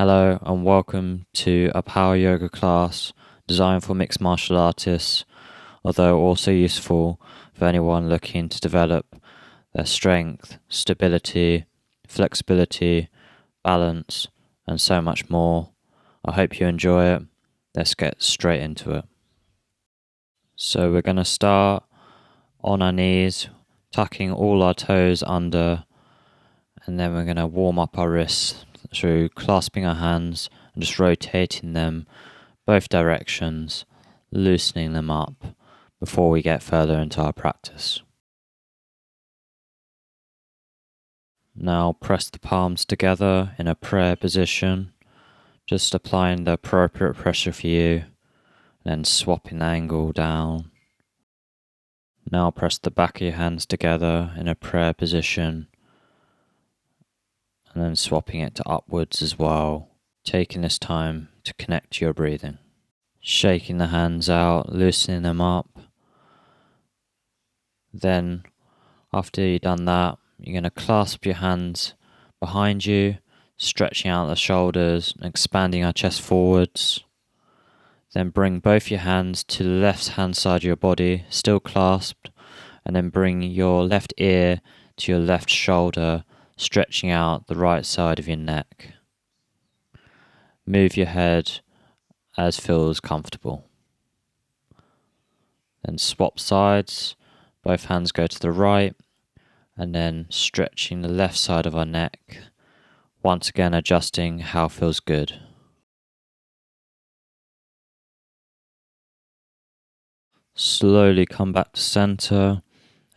Hello and welcome to a power yoga class designed for mixed martial artists, although also useful for anyone looking to develop their strength, stability, flexibility, balance, and so much more. I hope you enjoy it. Let's get straight into it. So we're going to start on our knees, tucking all our toes under, and then we're going to warm up our wrists through clasping our hands and just rotating them both directions, loosening them up before we get further into our practice. Now press the palms together in a prayer position, just applying the appropriate pressure for you, then swapping the angle down. Now press the back of your hands together in a prayer position, and then swapping it to upwards as well, taking this time to connect to your breathing. Shaking the hands out, loosening them up. Then, after you've done that, you're going to clasp your hands behind you, stretching out the shoulders and expanding our chest forwards. Then bring both your hands to the left hand side of your body, still clasped, and then bring your left ear to your left shoulder, stretching out the right side of your neck. Move your head as feels comfortable. Then swap sides, both hands go to the right, and then stretching the left side of our neck, once again adjusting how feels good. Slowly come back to center,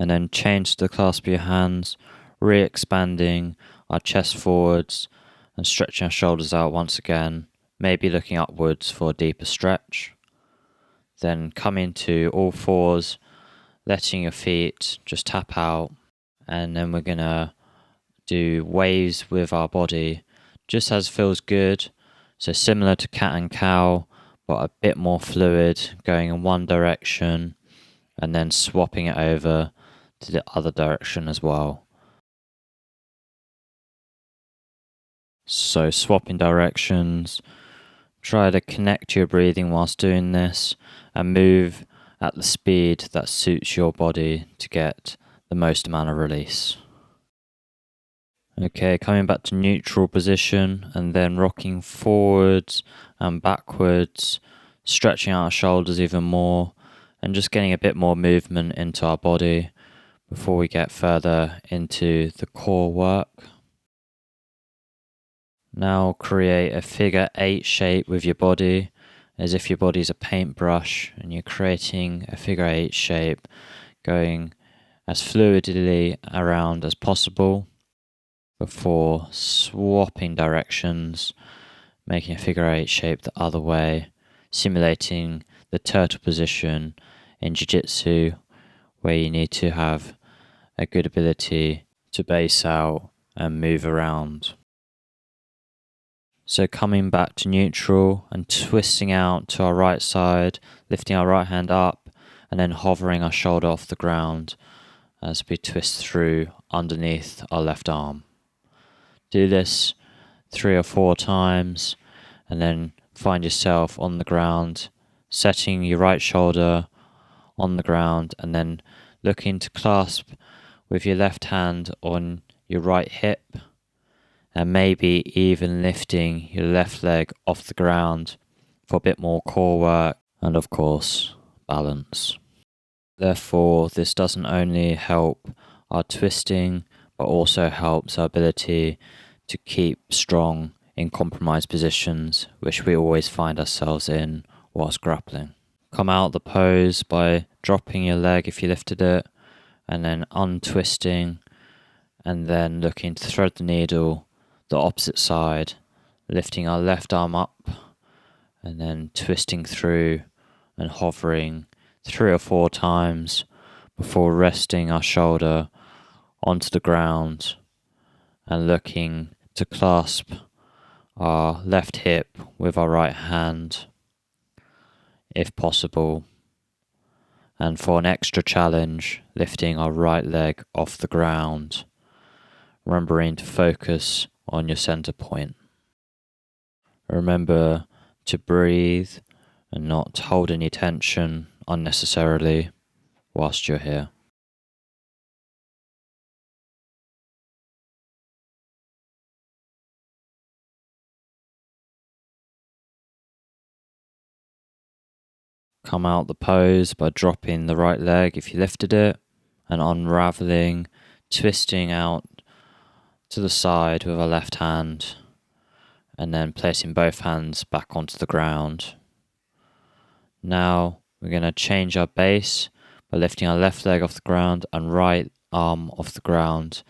and then change the clasp of your hands, re-expanding our chest forwards and stretching our shoulders out once again, maybe looking upwards for a deeper stretch. Then come into all fours, letting your feet just tap out, and then we're going to do waves with our body, just as feels good. So similar to cat and cow, but a bit more fluid, going in one direction and then swapping it over to the other direction as well. So swapping directions, try to connect to your breathing whilst doing this and move at the speed that suits your body to get the most amount of release. Okay, coming back to neutral position and then rocking forwards and backwards, stretching out our shoulders even more and just getting a bit more movement into our body before we get further into the core work. Now create a figure 8 shape with your body, as if your body's a paintbrush and you're creating a figure 8 shape, going as fluidly around as possible before swapping directions, making a figure 8 shape the other way, simulating the turtle position in jiu-jitsu, where you need to have a good ability to base out and move around. So coming back to neutral and twisting out to our right side, lifting our right hand up and then hovering our shoulder off the ground as we twist through underneath our left arm. Do this 3 or 4 times and then find yourself on the ground, setting your right shoulder on the ground and then looking to clasp with your left hand on your right hip and maybe even lifting your left leg off the ground for a bit more core work and of course balance. Therefore, this doesn't only help our twisting but also helps our ability to keep strong in compromised positions, which we always find ourselves in whilst grappling. Come out of the pose by dropping your leg if you lifted it, and then untwisting, and then looking to thread the needle the opposite side, lifting our left arm up, and then twisting through and hovering 3 or 4 times before resting our shoulder onto the ground and looking to clasp our left hip with our right hand, if possible, and for an extra challenge, lifting our right leg off the ground, remembering to focus on your center point. Remember to breathe and not hold any tension unnecessarily whilst you're here. Come out the pose by dropping the right leg if you lifted it and unraveling, twisting out to the side with our left hand and then placing both hands back onto the ground. Now we're going to change our base by lifting our left leg off the ground and right arm off the ground,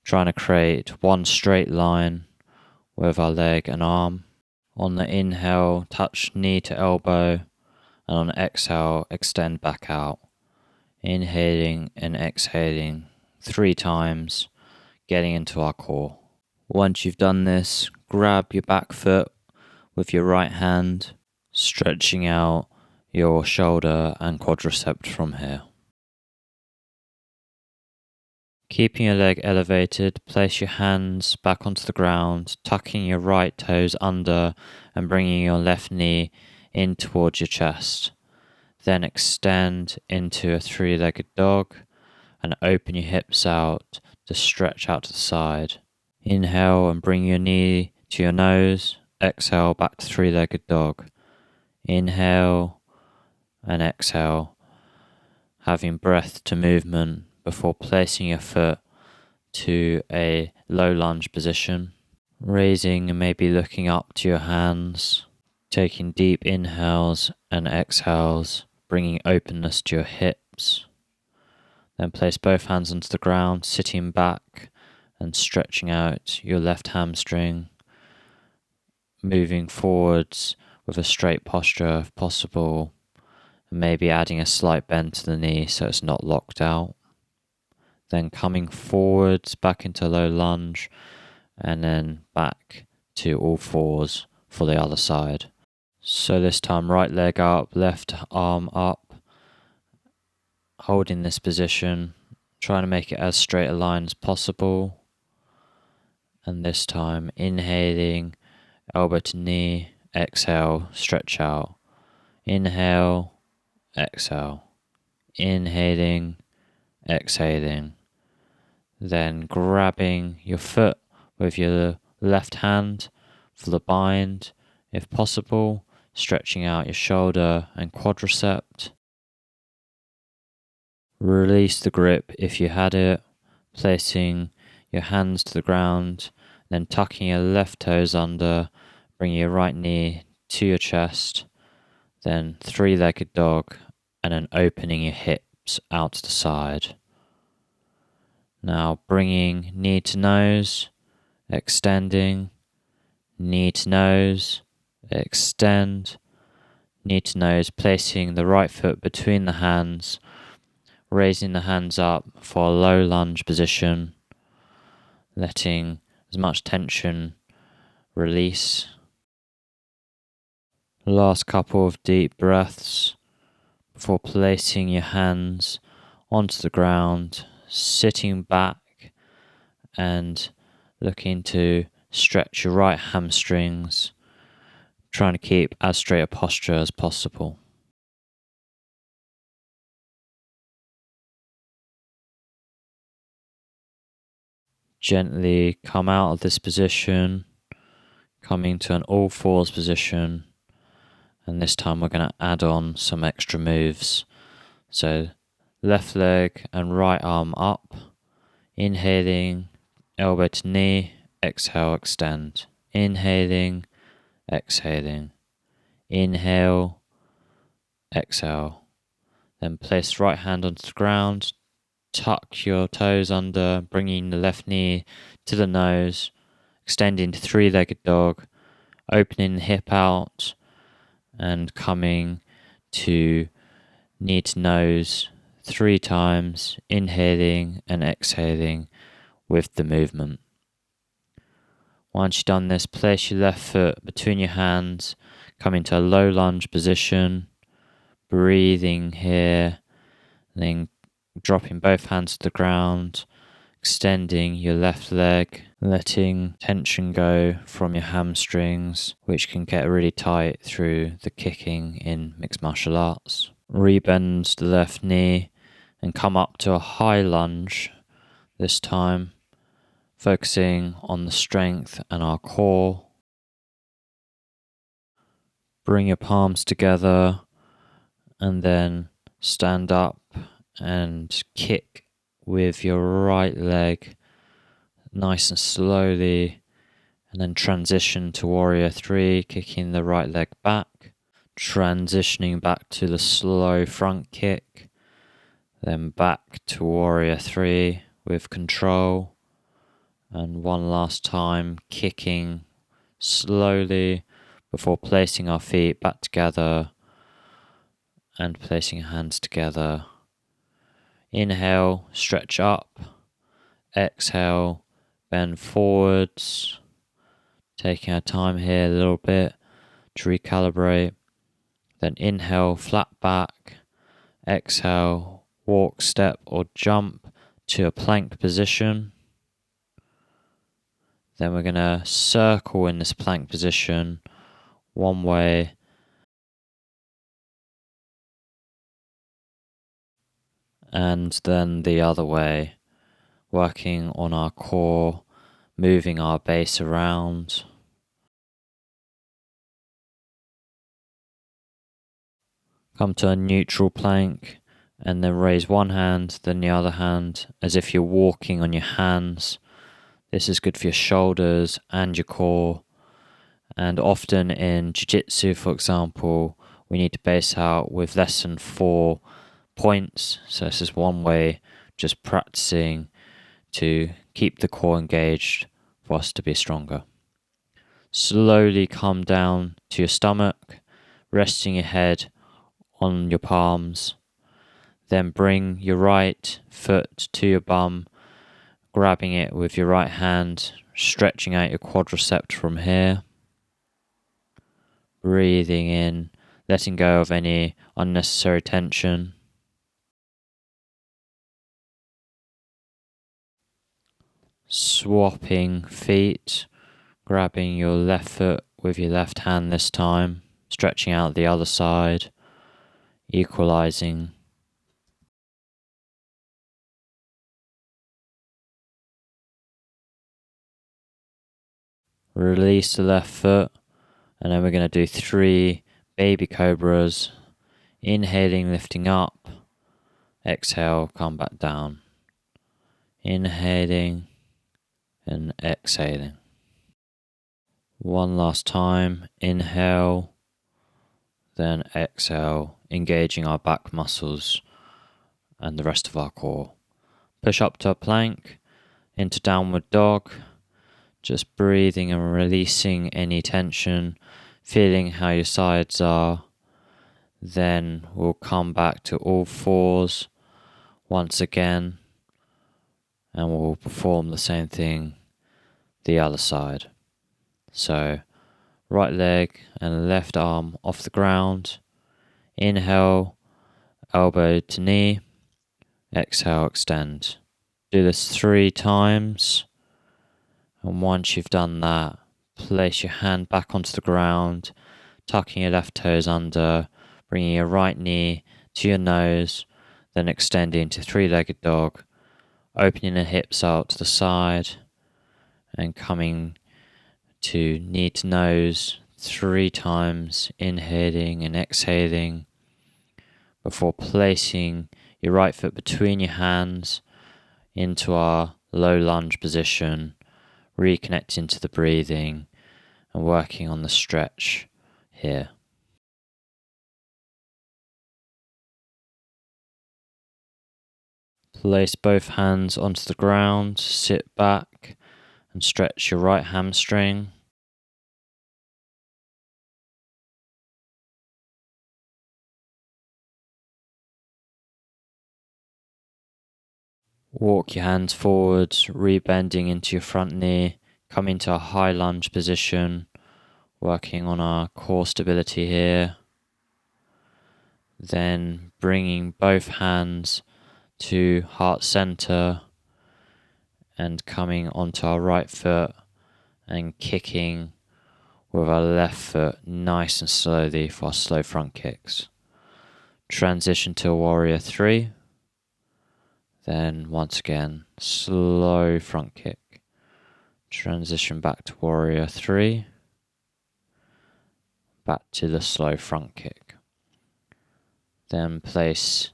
trying to create one straight line with our leg and arm. On the inhale, touch knee to elbow, and on exhale, extend back out. Inhaling and exhaling 3 times, getting into our core. Once you've done this, grab your back foot with your right hand, stretching out your shoulder and quadricep from here. Keeping your leg elevated, place your hands back onto the ground, tucking your right toes under and bringing your left knee in towards your chest. Then extend into a 3-legged dog and open your hips out to stretch out to the side. Inhale and bring your knee to your nose. Exhale back to 3-legged dog. Inhale and exhale, having breath to movement before placing your foot to a low lunge position. Raising and maybe looking up to your hands, taking deep inhales and exhales, bringing openness to your hips. Then place both hands onto the ground, sitting back and stretching out your left hamstring, moving forwards with a straight posture if possible, and maybe adding a slight bend to the knee so it's not locked out. Then coming forwards back into low lunge and then back to all fours for the other side. So this time right leg up, left arm up, holding this position, trying to make it as straight a line as possible. And this time inhaling, elbow to knee, exhale, stretch out. Inhale, exhale. Inhaling, exhaling. Then grabbing your foot with your left hand for the bind, if possible, stretching out your shoulder and quadricep. Release the grip if you had it, placing your hands to the ground, then tucking your left toes under, bringing your right knee to your chest, then 3-legged dog, and then opening your hips out to the side. Now bringing knee to nose, extending, knee to nose, extend, knee to nose, placing the right foot between the hands, raising the hands up for a low lunge position, letting as much tension release. Last couple of deep breaths before placing your hands onto the ground, sitting back and looking to stretch your right hamstrings, trying to keep as straight a posture as possible. Gently come out of this position, coming to an all fours position, and this time we're going to add on some extra moves. So left leg and right arm up, inhaling, elbow to knee, exhale, extend. Inhaling, exhaling. Inhale, exhale. Then place right hand onto the ground, tuck your toes under, bringing the left knee to the nose, extending to 3-legged dog, opening the hip out and coming to knee to nose 3 times, inhaling and exhaling with the movement. Once you've done this, place your left foot between your hands, come into a low lunge position, breathing here, then dropping both hands to the ground, extending your left leg, letting tension go from your hamstrings, which can get really tight through the kicking in mixed martial arts. Rebend the left knee and come up to a high lunge this time, focusing on the strength and our core. Bring your palms together and then stand up and kick with your right leg nice and slowly, and then transition to Warrior 3, kicking the right leg back, transitioning back to the slow front kick, then back to Warrior 3 with control, and one last time kicking slowly before placing our feet back together and placing hands together. Inhale, stretch up. Exhale, bend forwards. Taking our time here a little bit to recalibrate. Then inhale, flat back. Exhale, walk, step or jump to a plank position. Then we're going to circle in this plank position one way and then the other way, working on our core, moving our base around. Come to a neutral plank and then raise one hand, then the other hand, as if you're walking on your hands. This is good for your shoulders and your core. And often in jiu-jitsu, for example, we need to base out with less than 4 points. So this is one way, just practicing to keep the core engaged for us to be stronger. Slowly come down to your stomach, resting your head on your palms. Then bring your right foot to your bum, grabbing it with your right hand, stretching out your quadricep from here. Breathing in, letting go of any unnecessary tension. Swapping feet, grabbing your left foot with your left hand this time, stretching out the other side, equalizing. Release the left foot, and then we're going to do 3 baby cobras. Inhaling, lifting up. Exhale, come back down. Inhaling and exhaling. One last time. Inhale, then exhale, engaging our back muscles and the rest of our core. Push up to a plank, into downward dog. Just breathing and releasing any tension, feeling how your sides are. Then we'll come back to all fours once again, and we'll perform the same thing the other side. So right leg and left arm off the ground. Inhale, elbow to knee. Exhale, extend. Do this 3 times. And once you've done that, place your hand back onto the ground, tucking your left toes under, bringing your right knee to your nose, then extending to 3-legged dog, opening the hips out to the side, and coming to knee to nose 3 times, inhaling and exhaling, before placing your right foot between your hands into our low lunge position, reconnecting to the breathing and working on the stretch here. Place both hands onto the ground, sit back and stretch your right hamstring. Walk your hands forwards, rebending into your front knee, come into a high lunge position, working on our core stability here. Then bringing both hands to heart center and coming onto our right foot and kicking with our left foot nice and slowly for our slow front kicks. Transition to a warrior 3. Then once again, slow front kick. Transition back to warrior 3. Back to the slow front kick. Then place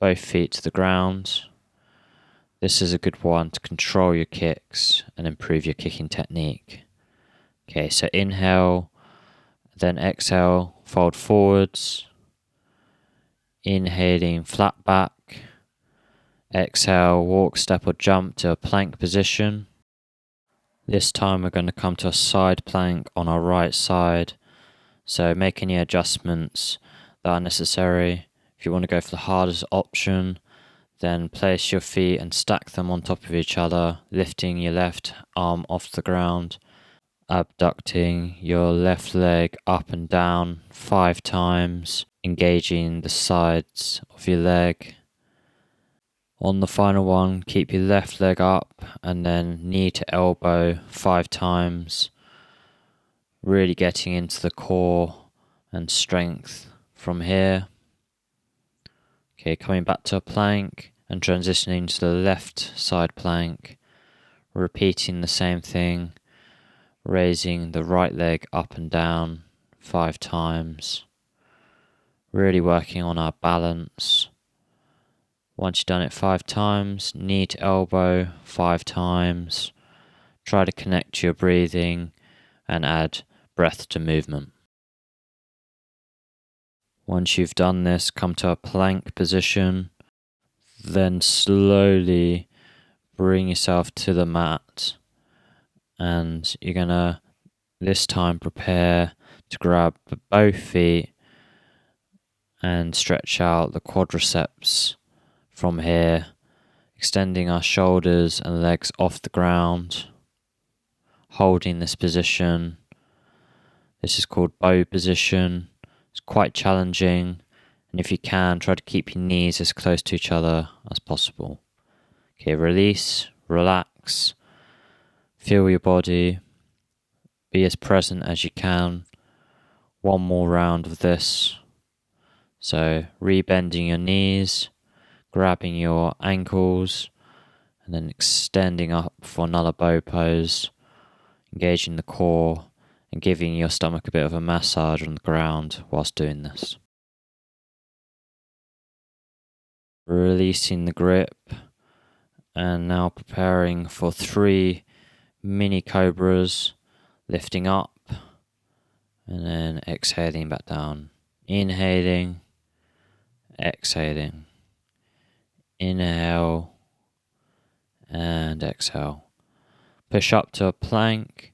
both feet to the ground. This is a good one to control your kicks and improve your kicking technique. Okay, so inhale, then exhale, fold forwards. Inhaling, flat back. Exhale, walk, step or jump to a plank position. This time we're going to come to a side plank on our right side. So make any adjustments that are necessary. If you want to go for the hardest option, then place your feet and stack them on top of each other, lifting your left arm off the ground, abducting your left leg up and down 5 times, engaging the sides of your leg. On the final one, keep your left leg up and then knee to elbow 5 times, really getting into the core and strength from here. Okay, coming back to a plank and transitioning to the left side plank, repeating the same thing, raising the right leg up and down 5 times, really working on our balance. Once you've done it 5 times, knee to elbow 5 times, try to connect to your breathing and add breath to movement. Once you've done this, come to a plank position, then slowly bring yourself to the mat, and you're gonna this time prepare to grab both feet and stretch out the quadriceps from here, extending our shoulders and legs off the ground, holding this position. This is called bow position. It's quite challenging, and if you can, try to keep your knees as close to each other as possible. Okay, release, relax, feel your body, be as present as you can. One more round of this. So, rebending your knees, grabbing your ankles, and then extending up for another bow pose, engaging the core and giving your stomach a bit of a massage on the ground whilst doing this. Releasing the grip, and now preparing for 3 mini cobras, lifting up and then exhaling back down. Inhaling, exhaling, inhale and exhale. Push up to a plank,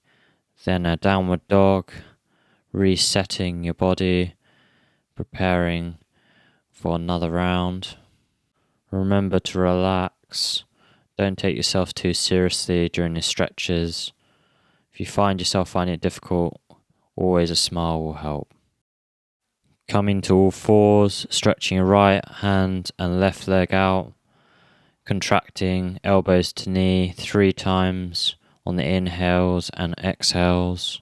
then a downward dog, resetting your body, preparing for another round. Remember to relax, don't take yourself too seriously during the stretches. If you find yourself finding it difficult, always a smile will help. Coming to all fours, stretching your right hand and left leg out, contracting elbows to knee 3 times on the inhales and exhales.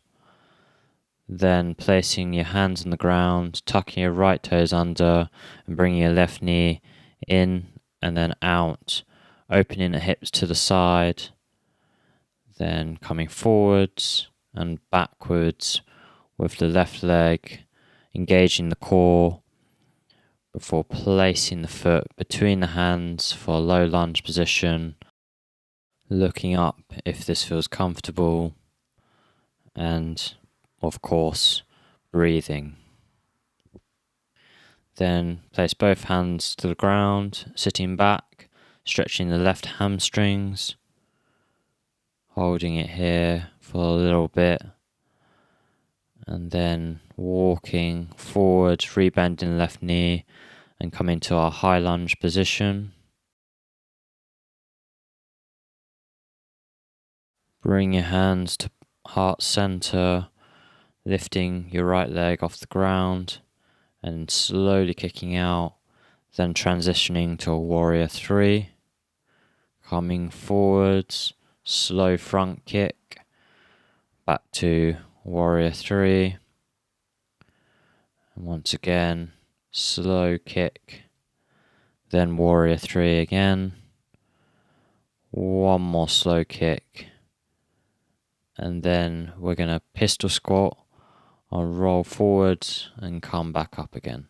Then placing your hands on the ground, tucking your right toes under and bringing your left knee in and then out, opening the hips to the side, then coming forwards and backwards with the left leg, engaging the core before placing the foot between the hands for a low lunge position, looking up if this feels comfortable, and of course breathing. Then place both hands to the ground, sitting back, stretching the left hamstrings, holding it here for a little bit, and then walking forward, rebending the left knee and coming to our high lunge position. Bring your hands to heart center, lifting your right leg off the ground and slowly kicking out, then transitioning to a warrior 3, coming forwards slow front kick, back to warrior 3, and once again, slow kick, then warrior 3 again, one more slow kick, and then we're going to pistol squat. I'll roll forwards and come back up again.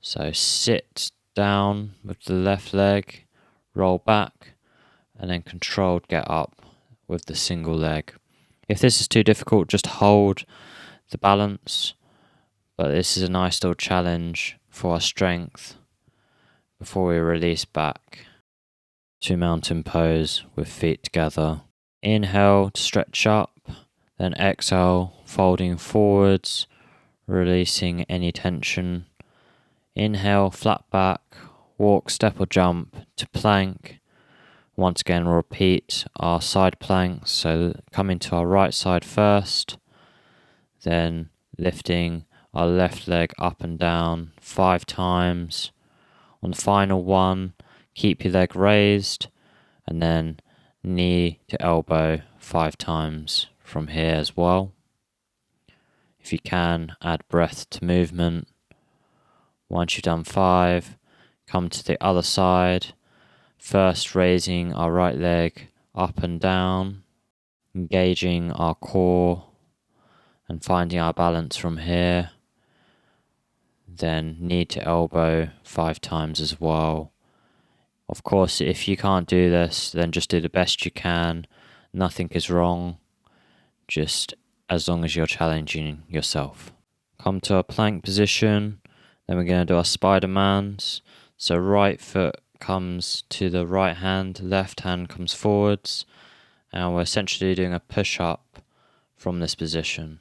So sit down with the left leg, roll back, and then controlled get up with the single leg. If this is too difficult, just hold the balance, but this is a nice little challenge for our strength before we release back to mountain pose with feet together. Inhale to stretch up, then exhale, folding forwards, releasing any tension. Inhale, flat back, walk, step or jump to plank. Once again, we'll repeat our side planks, so coming to our right side first, then lifting our left leg up and down 5 times. On the final one, keep your leg raised, and then knee to elbow 5 times from here as well. If you can, add breath to movement. Once you've done 5, come to the other side. First, raising our right leg up and down, engaging our core and finding our balance from here. Then knee to elbow 5 times as well. Of course, if you can't do this, then just do the best you can. Nothing is wrong, just as long as you're challenging yourself. Come to a plank position, then we're going to do our Spidermans. So right foot comes to the right hand, left hand comes forwards, and we're essentially doing a push-up from this position.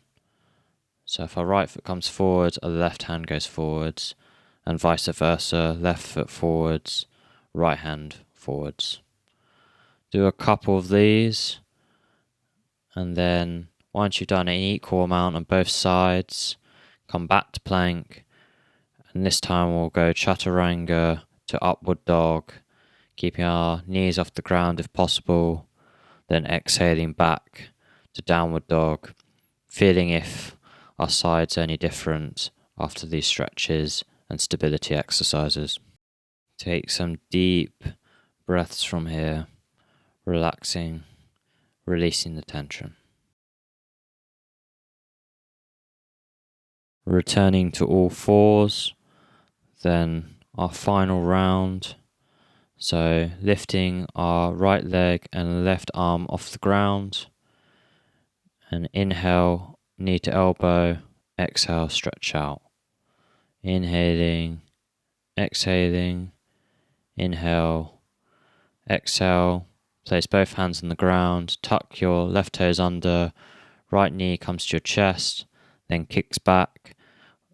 So if our right foot comes forwards, our left hand goes forwards, and vice versa, left foot forwards, right hand forwards. Do a couple of these, and then once you've done an equal amount on both sides, come back to plank, and this time we'll go chaturanga to upward dog, keeping our knees off the ground if possible, then exhaling back to downward dog, feeling if our side's any different after these stretches and stability exercises. Take some deep breaths from here, relaxing, releasing the tension. Returning to all fours, then our final round. So lifting our right leg and left arm off the ground, and inhale, knee to elbow, exhale, stretch out. Inhaling, exhaling, inhale, exhale, place both hands on the ground, tuck your left toes under, right knee comes to your chest, then kicks back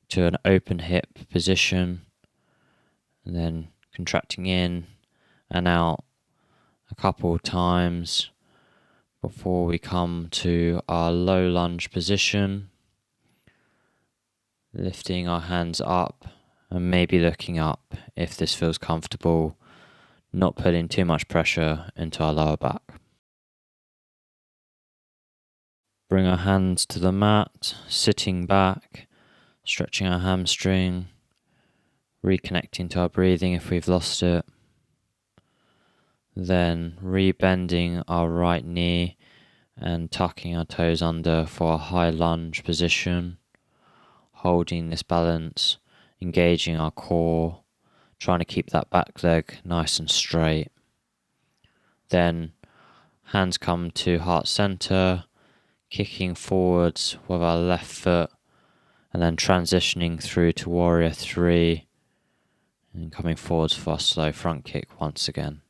to an open hip position, and then contracting in and out a couple of times before we come to our low lunge position, lifting our hands up and maybe looking up if this feels comfortable, not putting too much pressure into our lower back. Bring our hands to the mat, sitting back, stretching our hamstring, reconnecting to our breathing if we've lost it. Then rebending our right knee and tucking our toes under for a high lunge position, holding this balance, engaging our core, trying to keep that back leg nice and straight. Then hands come to heart center, kicking forwards with our left foot, and then transitioning through to warrior 3 and coming forwards for a slow front kick once again.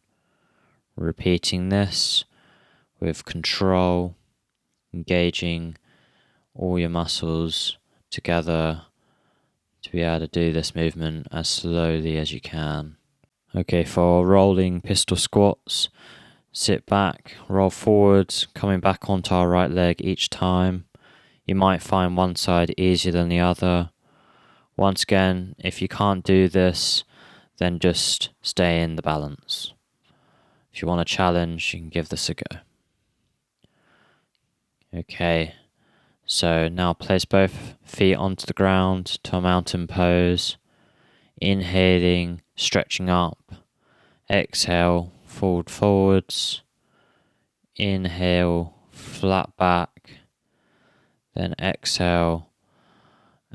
Repeating this with control, engaging all your muscles together to be able to do this movement as slowly as you can. Okay, for rolling pistol squats, sit back, roll forwards, coming back onto our right leg each time. You might find one side easier than the other. Once again, if you can't do this, then just stay in the balance. If you want a challenge, you can give this a go. Okay, so now place both feet onto the ground to a mountain pose. Inhaling, stretching up. Exhale, fold forwards. Inhale, flat back. Then exhale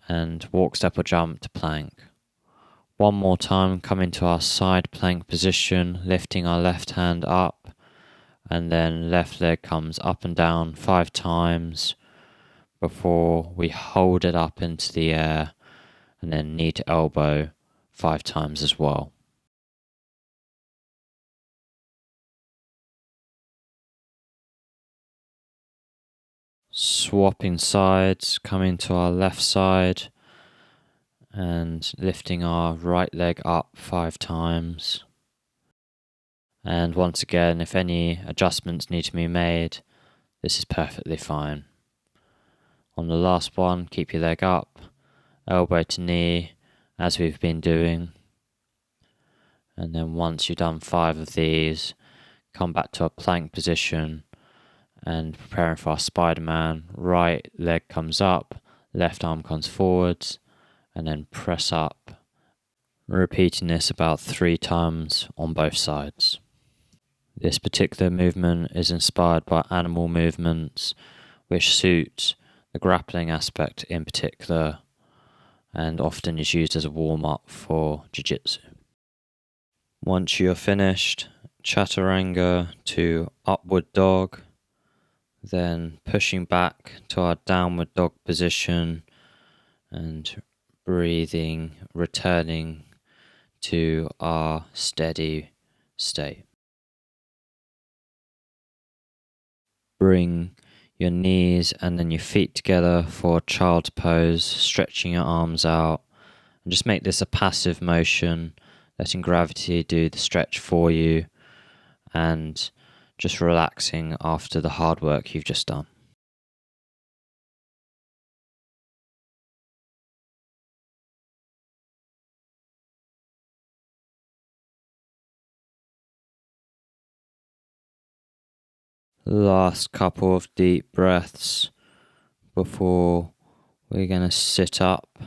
and walk, step or jump to plank. One more time, come into our side plank position, lifting our left hand up, and then left leg comes up and down 5 times before we hold it up into the air, and then knee to elbow 5 times as well. Swapping sides, coming to our left side and lifting our right leg up 5 times. And once again, if any adjustments need to be made, this is perfectly fine. On the last one, keep your leg up, elbow to knee, as we've been doing. And then once you've done 5 of these, come back to a plank position and preparing for our Spiderman. Right leg comes up, left arm comes forwards, and then press up. Repeating this about 3 times on both sides. This particular movement is inspired by animal movements which suit the grappling aspect in particular, and often is used as a warm-up for jiu-jitsu. Once you're finished, chaturanga to upward dog, then pushing back to our downward dog position and breathing, returning to our steady state. Bring your knees and then your feet together for child's pose, stretching your arms out, and just make this a passive motion, letting gravity do the stretch for you and just relaxing after the hard work you've just done. Last couple of deep breaths before we're going to sit up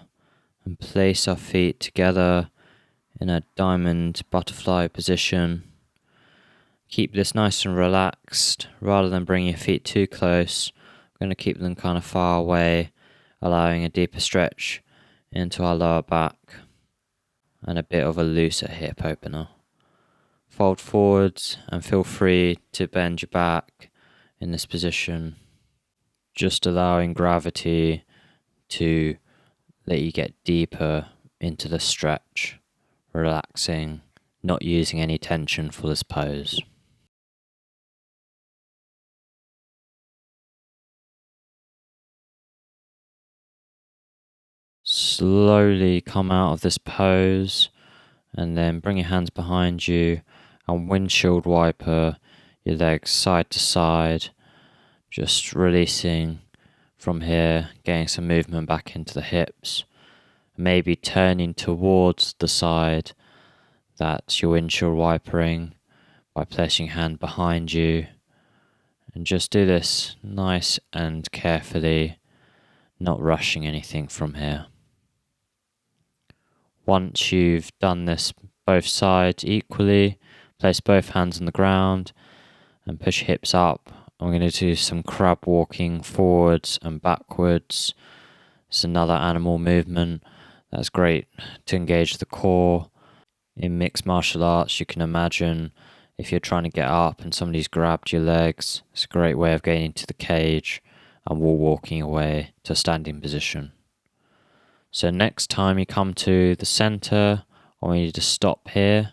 and place our feet together in a diamond butterfly position. Keep this nice and relaxed rather than bring your feet too close. We're going to keep them kind of far away, allowing a deeper stretch into our lower back and a bit of a looser hip opener. Fold forwards and feel free to bend your back in this position, just allowing gravity to let you get deeper into the stretch, relaxing, not using any tension for this pose. Slowly come out of this pose and then bring your hands behind you and windshield wiper your legs side to side, just releasing from here, getting some movement back into the hips, maybe turning towards the side that you're windshield wipering by placing your hand behind you, and just do this nice and carefully, not rushing anything from here. Once you've done this both sides equally, place both hands on the ground and push hips up. I'm going to do some crab walking forwards and backwards. It's another animal movement that's great to engage the core. In mixed martial arts, you can imagine if you're trying to get up and somebody's grabbed your legs, it's a great way of getting into the cage and wall walking away to a standing position. So next time you come to the center, I want you to stop here,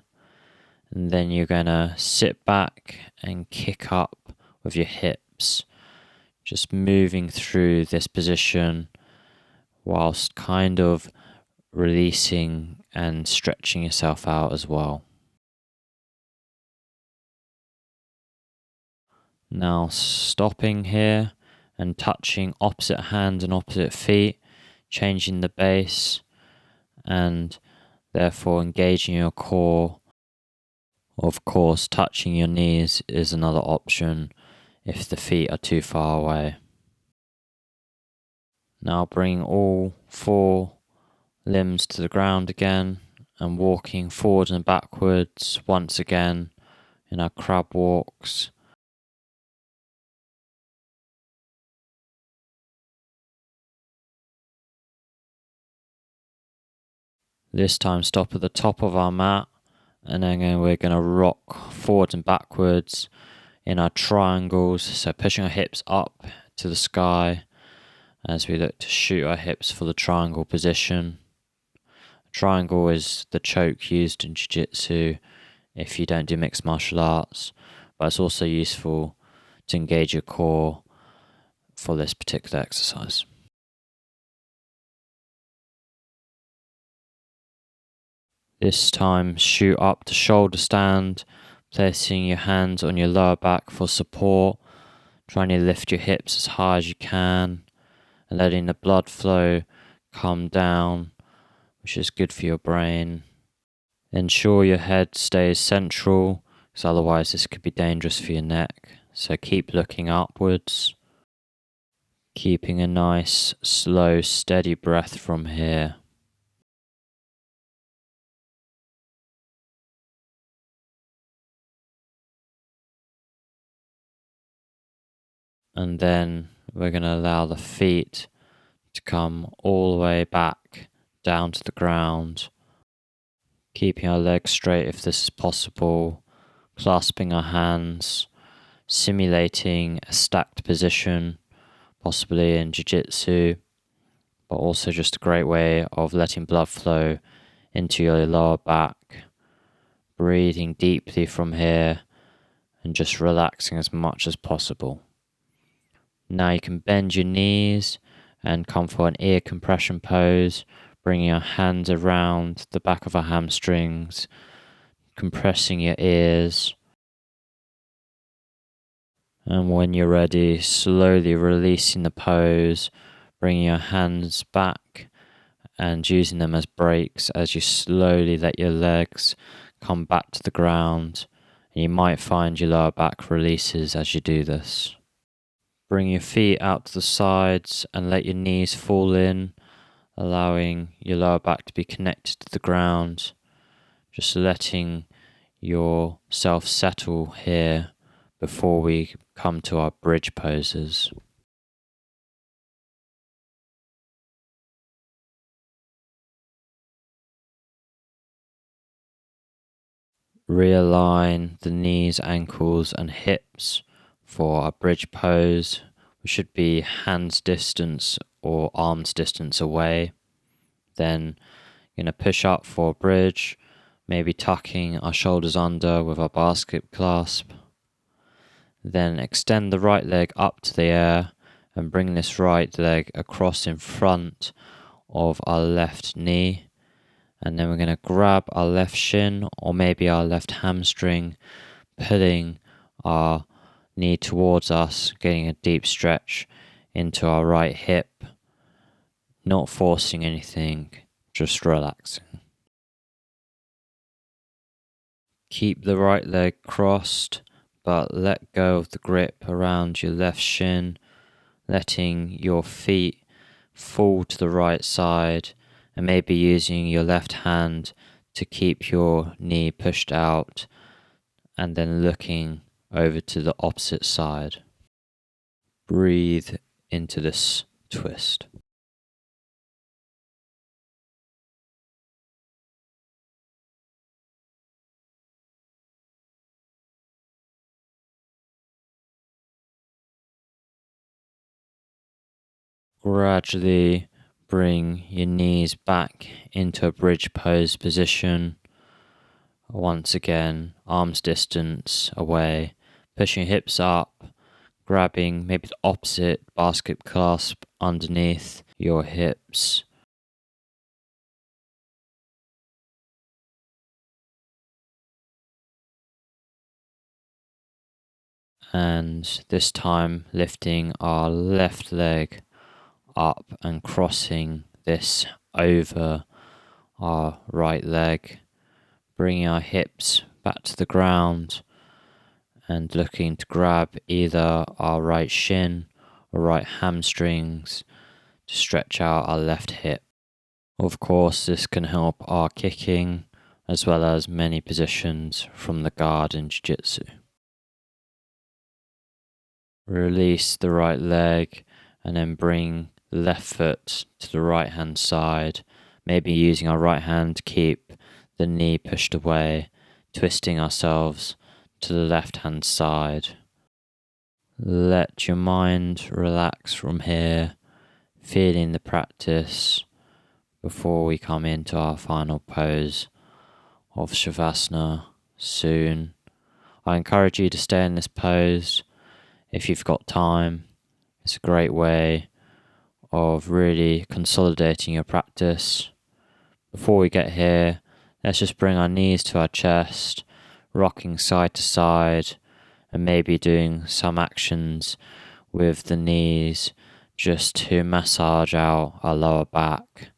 and then you're going to sit back and kick up with your hips, just moving through this position whilst kind of releasing and stretching yourself out as well. Now stopping here and touching opposite hand and opposite feet, changing the base and therefore engaging your core. Of course, touching your knees is another option if the feet are too far away. Now bring all 4 limbs to the ground again and walking forward and backwards once again in our crab walks. This time stop at the top of our mat, and then we're going to rock forward and backwards in our triangles, so pushing our hips up to the sky as we look to shoot our hips for the triangle position. Triangle is the choke used in jiu-jitsu if you don't do mixed martial arts, but it's also useful to engage your core for this particular exercise. This time shoot up to shoulder stand, placing your hands on your lower back for support, trying to lift your hips as high as you can and letting the blood flow come down, which is good for your brain. Ensure your head stays central, because otherwise this could be dangerous for your neck. So keep looking upwards, keeping a nice, slow, steady breath from here. And then we're going to allow the feet to come all the way back down to the ground, keeping our legs straight if this is possible, clasping our hands, simulating a stacked position, possibly in jiu-jitsu, but also just a great way of letting blood flow into your lower back, breathing deeply from here and just relaxing as much as possible. Now you can bend your knees and come for an ear compression pose, bringing your hands around the back of our hamstrings, compressing your ears. And when you're ready, slowly releasing the pose, bringing your hands back and using them as brakes as you slowly let your legs come back to the ground. And you might find your lower back releases as you do this. Bring your feet out to the sides and let your knees fall in, allowing your lower back to be connected to the ground. Just letting yourself settle here before we come to our bridge poses. Realign the knees, ankles and hips for our bridge pose. We should be hands distance or arms distance away. Then you're going to push up for a bridge, maybe tucking our shoulders under with our basket clasp. Then extend the right leg up to the air and bring this right leg across in front of our left knee. And then we're going to grab our left shin or maybe our left hamstring, pulling our knee towards us, getting a deep stretch into our right hip, not forcing anything, just relaxing. Keep the right leg crossed, but let go of the grip around your left shin, letting your feet fall to the right side and maybe using your left hand to keep your knee pushed out and then looking over to the opposite side. Breathe into this twist. Gradually bring your knees back into a bridge pose position. Once again, arms distance away, pushing your hips up, grabbing maybe the opposite basket clasp underneath your hips. And this time lifting our left leg up and crossing this over our right leg, bringing our hips back to the ground and looking to grab either our right shin or right hamstrings to stretch out our left hip. Of course, this can help our kicking as well as many positions from the guard in Jiu-Jitsu. Release the right leg and then bring the left foot to the right hand side, maybe using our right hand to keep the knee pushed away, twisting ourselves to the left hand side. Let your mind relax from here, feeling the practice before we come into our final pose of Shavasana soon. I encourage you to stay in this pose if you've got time. It's a great way of really consolidating your practice. Before we get here, let's just bring our knees to our chest, rocking side to side, and maybe doing some actions with the knees just to massage out our lower back.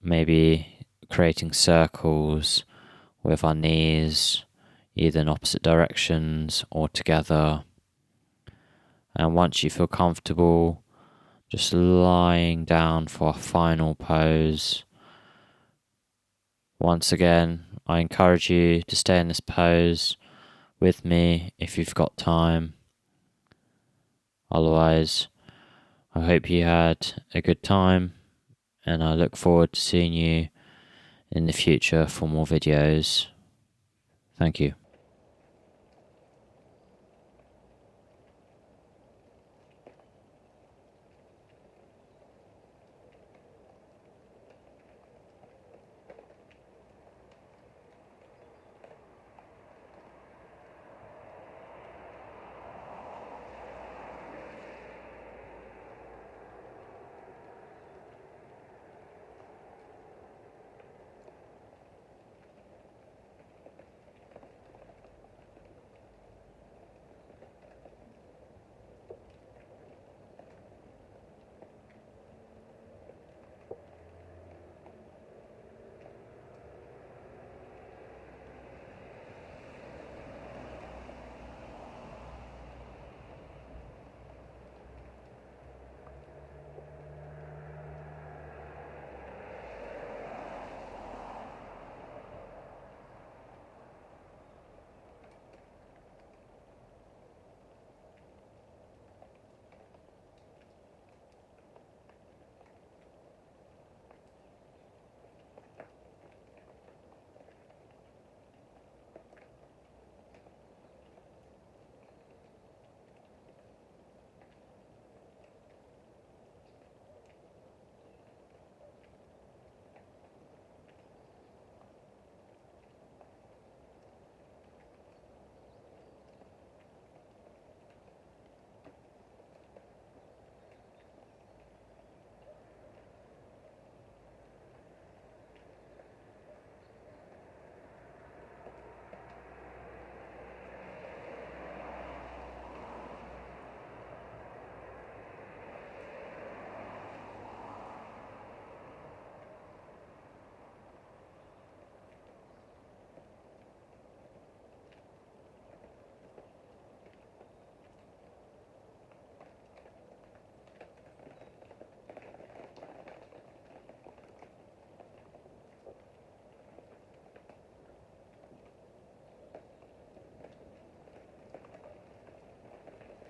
Maybe creating circles with our knees, either in opposite directions or together. And once you feel comfortable, just lying down for a final pose. Once again, I encourage you to stay in this pose with me if you've got time. Otherwise, I hope you had a good time, and I look forward to seeing you in the future for more videos. Thank you.